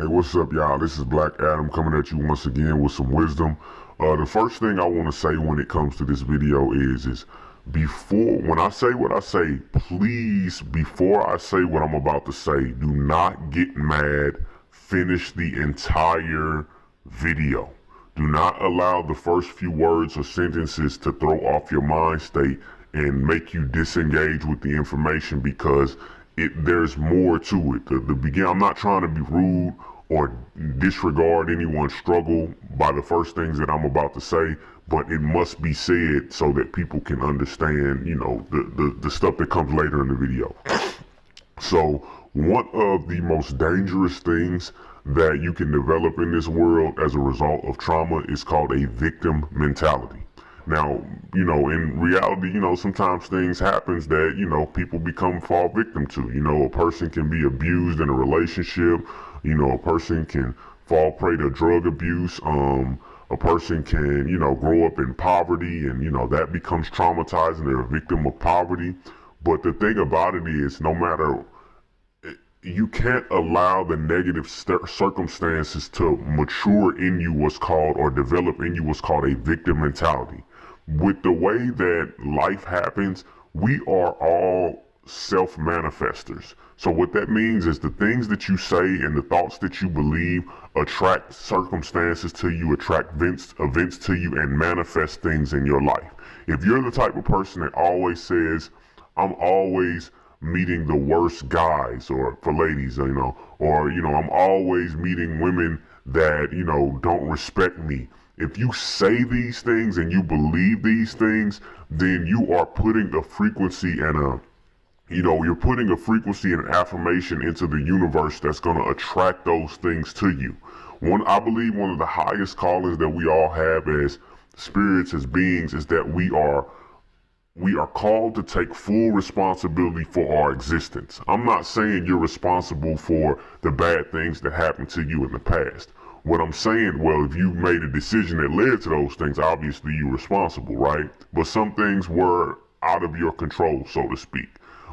Hey, what's up, y'all? This is Black Adam coming at you once again with some wisdom. The first thing I want to say when it comes to this video is when I say what I say, please, before I say what I'm about to say, do not get mad. Finish the entire video. Do not allow the first few words or sentences to throw off your mind state and make you disengage with the information, because there's more to it. I'm not trying to be rude or disregard anyone's struggle by the first things that I'm about to say, but it must be said so that people can understand, the stuff that comes later in the video. So one of the most dangerous things that you can develop in this world as a result of trauma is called a victim mentality. Now, in reality, sometimes things happens that, people fall victim to. A person can be abused in a relationship. A person can fall prey to drug abuse. A person can, grow up in poverty and, that becomes traumatizing. They're a victim of poverty. But the thing about it is, you can't allow the negative circumstances to mature in you or develop in you what's called a victim mentality. With the way that life happens, we are all self-manifestors. So what that means is the things that you say and the thoughts that you believe attract circumstances to you, attract events to you, and manifest things in your life. If you're the type of person that always says, I'm always meeting the worst guys, or for ladies, I'm always meeting women that, don't respect me. If you say these things and you believe these things, then you are putting a frequency and you're putting a frequency and an affirmation into the universe that's going to attract those things to you. I believe one of the highest callings that we all have as spirits, as beings, is that we are called to take full responsibility for our existence. I'm not saying you're responsible for the bad things that happened to you in the past. What I'm saying, well, if you made a decision that led to those things, obviously you're responsible, right? But some things were out of your control, so to speak.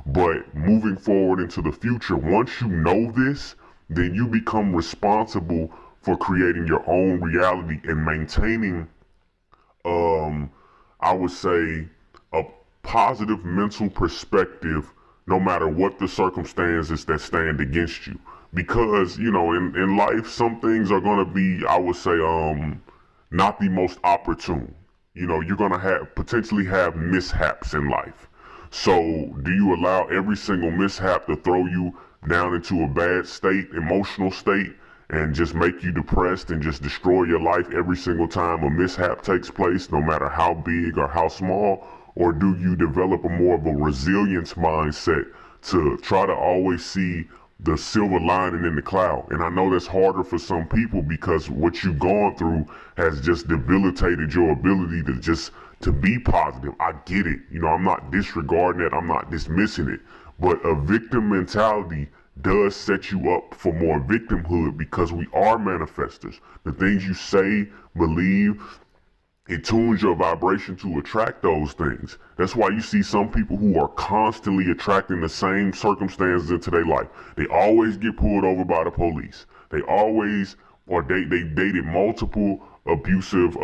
But moving forward into the future, once you know this, then you become responsible for creating your own reality and maintaining, I would say, a positive mental perspective no matter what the circumstances that stand against you. Because, in life, some things are going to be, I would say, not the most opportune. You're going to potentially have mishaps in life. So do you allow every single mishap to throw you down into a bad state, emotional state, and just make you depressed and just destroy your life every single time a mishap takes place, no matter how big or how small? Or do you develop more of a resilience mindset to try to always see the silver lining in the cloud? And I know that's harder for some people because what you've gone through has just debilitated your ability to be positive. I get it. I'm not disregarding it. I'm not dismissing it. But a victim mentality does set you up for more victimhood, because we are manifestors. The things you say, believe, it tunes your vibration to attract those things. That's why you see some people who are constantly attracting the same circumstances into their life. They always get pulled over by the police. They dated multiple abusive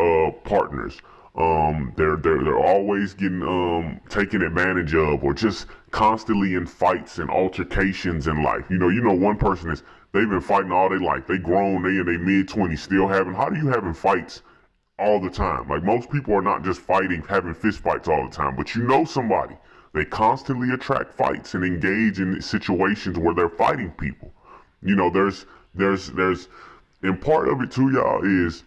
partners. They're always getting taken advantage of, or just constantly in fights and altercations in life. One person they've been fighting all their life. They grown, they in their mid-20s still having. How do you having fights all the time? Like, most people are not just having fist fights all the time, but somebody. They constantly attract fights and engage in situations where they're fighting people. There's and part of it too, y'all, is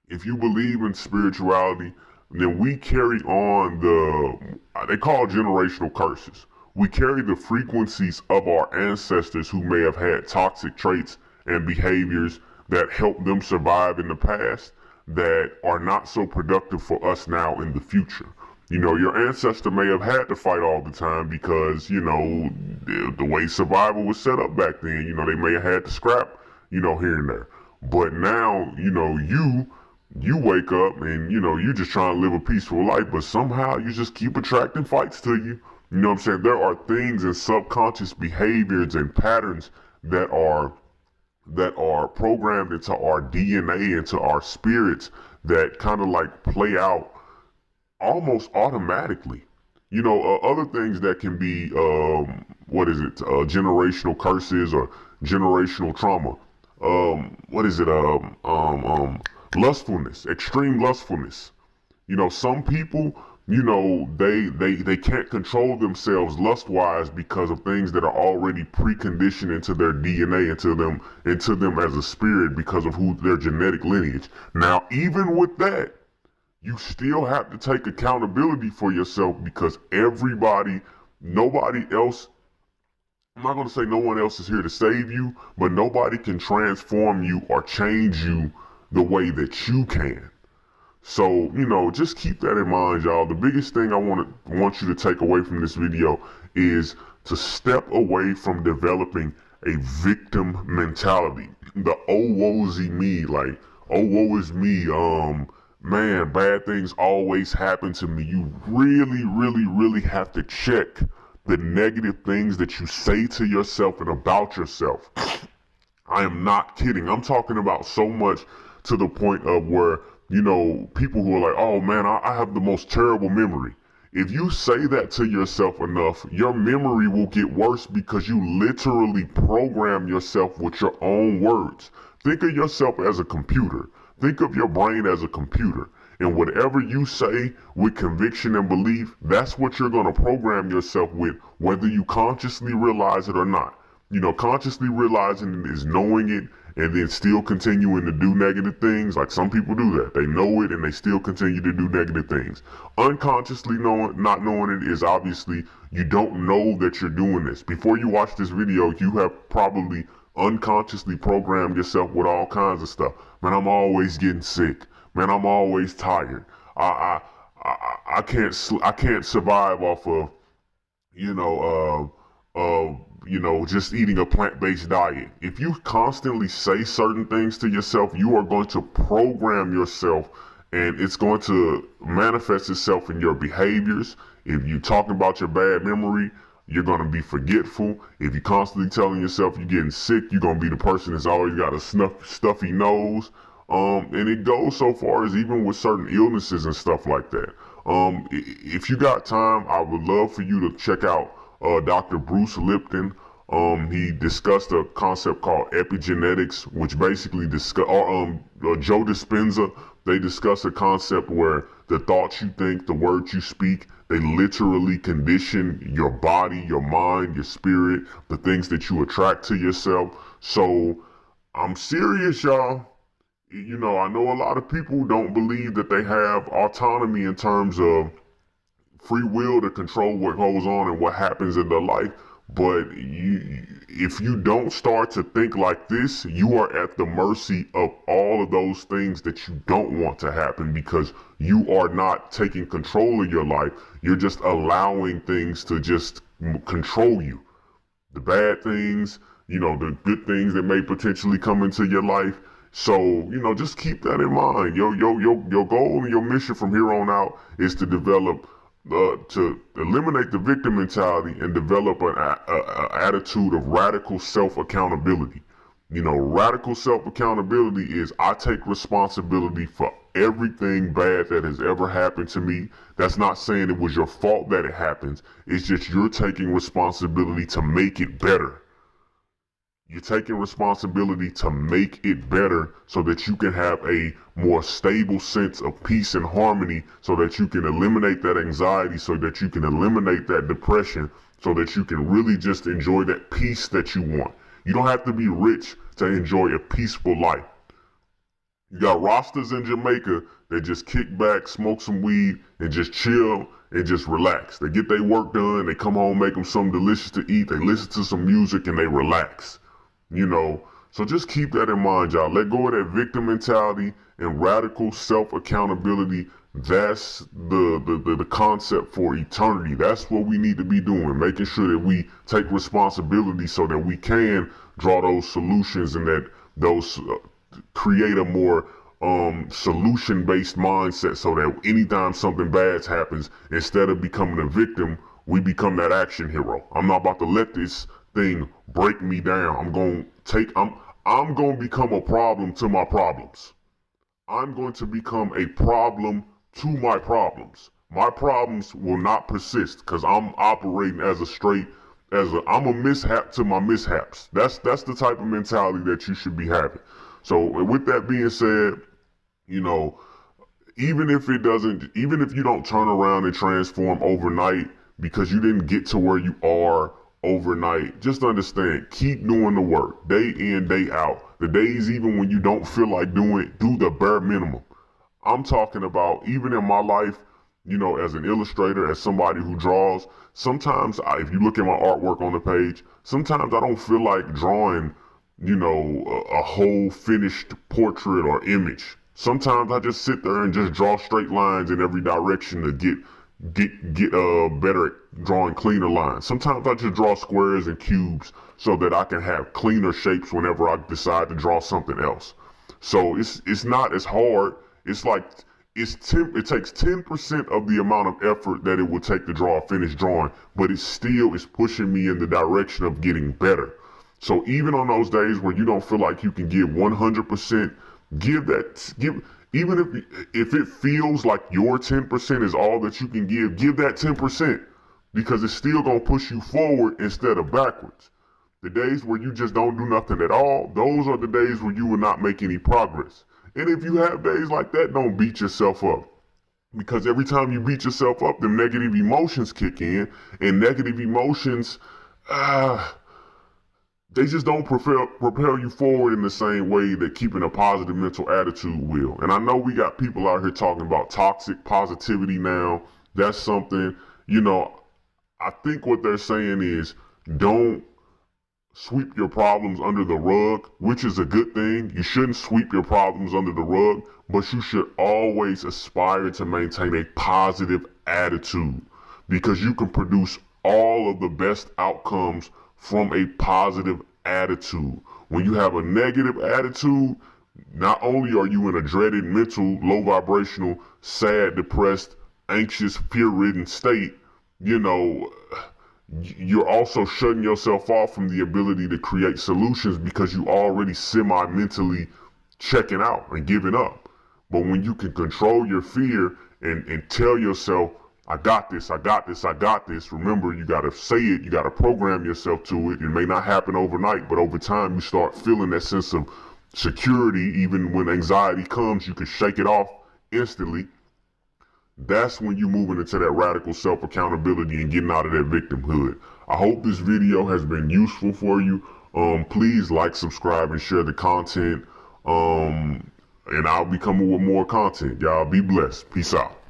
if you believe in spirituality, then we carry on they call generational curses. We carry the frequencies of our ancestors who may have had toxic traits and behaviors that helped them survive in the past, that are not so productive for us now in the future. Your ancestor may have had to fight all the time because, the way survival was set up back then, they may have had to scrap, here and there. But now, you wake up and, you just trying to live a peaceful life, but somehow you just keep attracting fights to you. You know what I'm saying? There are things and subconscious behaviors and patterns that are that are programmed into our DNA, into our spirits, that kind of like play out almost automatically. Other things that can be, generational curses or generational trauma. What is it? Lustfulness, extreme lustfulness. Some people, they can't control themselves lust-wise because of things that are already preconditioned into their DNA, into them as a spirit, because of who their genetic lineage. Now, even with that, you still have to take accountability for yourself, because nobody else, I'm not going to say no one else is here to save you, but nobody can transform you or change you the way that you can. So, just keep that in mind, y'all. The biggest thing I want you to take away from this video is to step away from developing a victim mentality. The oh woe's me, like, oh woe is me, man, bad things always happen to me. You really, really, really have to check the negative things that you say to yourself and about yourself. I am not kidding. I'm talking about so much to the point of where, people who are like, oh man, I have the most terrible memory. If you say that to yourself enough, your memory will get worse, because you literally program yourself with your own words. Think of yourself as a computer. Think of your brain as a computer. And whatever you say with conviction and belief, that's what you're going to program yourself with, whether you consciously realize it or not. Consciously realizing it is knowing it and then still continuing to do negative things. Like, some people do that. They know it and they still continue to do negative things. Unconsciously not knowing it is obviously you don't know that you're doing this. Before you watch this video, you have probably unconsciously programmed yourself with all kinds of stuff. Man, I'm always getting sick. Man, I'm always tired. I can't survive off of, just eating a plant-based diet. If you constantly say certain things to yourself, you are going to program yourself, and it's going to manifest itself in your behaviors. If you're talking about your bad memory, you're going to be forgetful. If you're constantly telling yourself you're getting sick, you're going to be the person that's always got a stuffy nose. And it goes so far as even with certain illnesses and stuff like that. If you got time, I would love for you to check out Dr. Bruce Lipton. He discussed a concept called epigenetics, which basically Joe Dispenza. They discuss a concept where the thoughts you think, the words you speak, they literally condition your body, your mind, your spirit, the things that you attract to yourself. So I'm serious, y'all. I know a lot of people don't believe that they have autonomy in terms of free will to control what goes on and what happens in their life. But if you don't start to think like this, you are at the mercy of all of those things that you don't want to happen, because you are not taking control of your life. You're just allowing things to just control you. The bad things, the good things that may potentially come into your life. So, just keep that in mind. Your goal and your mission from here on out is to develop, to eliminate the victim mentality and develop an attitude of radical self-accountability. Radical self-accountability is, I take responsibility for everything bad that has ever happened to me. That's not saying it was your fault that it happens. It's just you're taking responsibility to make it better. You're taking responsibility to make it better so that you can have a more stable sense of peace and harmony, so that you can eliminate that anxiety, so that you can eliminate that depression, so that you can really just enjoy that peace that you want. You don't have to be rich to enjoy a peaceful life. You got Rastas in Jamaica that just kick back, smoke some weed, and just chill and just relax. They get their work done, they come home, make them something delicious to eat, they listen to some music, and they relax. So just keep that in mind, y'all. Let go of that victim mentality and radical self-accountability. That's the concept for eternity. That's what we need to be doing, making sure that we take responsibility so that we can draw those solutions and that those create a more solution-based mindset, so that anytime something bad happens, instead of becoming a victim, we become that action hero. I'm not about to let this thing break me down. I'm going to become a problem to my problems. I'm going to become a problem to my problems. My problems will not persist because I'm operating as I'm a mishap to my mishaps. That's the type of mentality that you should be having. So with that being said, you know, even if you don't turn around and transform overnight because you didn't get to where you are overnight, just understand, keep doing the work day in, day out. The days even when you don't feel like doing it, do the bare minimum. I'm talking about even in my life, as an illustrator, as somebody who draws, sometimes if you look at my artwork on the page, sometimes I don't feel like drawing, a whole finished portrait or image. Sometimes I just sit there and just draw straight lines in every direction to get better at drawing cleaner lines. Sometimes I just draw squares and cubes so that I can have cleaner shapes whenever I decide to draw something else. So it's not as hard. It's like it takes 10% of the amount of effort that it would take to draw a finished drawing, but it still is pushing me in the direction of getting better. So even on those days where you don't feel like you can give 100%, even if it feels like your 10% is all that you can give that 10% because it's still gonna push you forward instead of backwards. The days where you just don't do nothing at all, those are the days where you will not make any progress. And if you have days like that, don't beat yourself up. Because every time you beat yourself up, the negative emotions kick in, and negative emotions, they just don't propel you forward in the same way that keeping a positive mental attitude will. And I know we got people out here talking about toxic positivity now. That's something, I think what they're saying is don't sweep your problems under the rug, which is a good thing. You shouldn't sweep your problems under the rug, but you should always aspire to maintain a positive attitude because you can produce all of the best outcomes from a positive attitude. When you have a negative attitude, not only are you in a dreaded, mental, low vibrational, sad, depressed, anxious, fear-ridden state, you're also shutting yourself off from the ability to create solutions because you already semi-mentally checking out and giving up. But when you can control your fear and tell yourself, I got this, I got this, I got this. Remember, you got to say it. You got to program yourself to it. It may not happen overnight, but over time you start feeling that sense of security. Even when anxiety comes, you can shake it off instantly. That's when you're moving into that radical self-accountability and getting out of that victimhood. I hope this video has been useful for you. Please like, subscribe, and share the content. And I'll be coming with more content. Y'all be blessed. Peace out.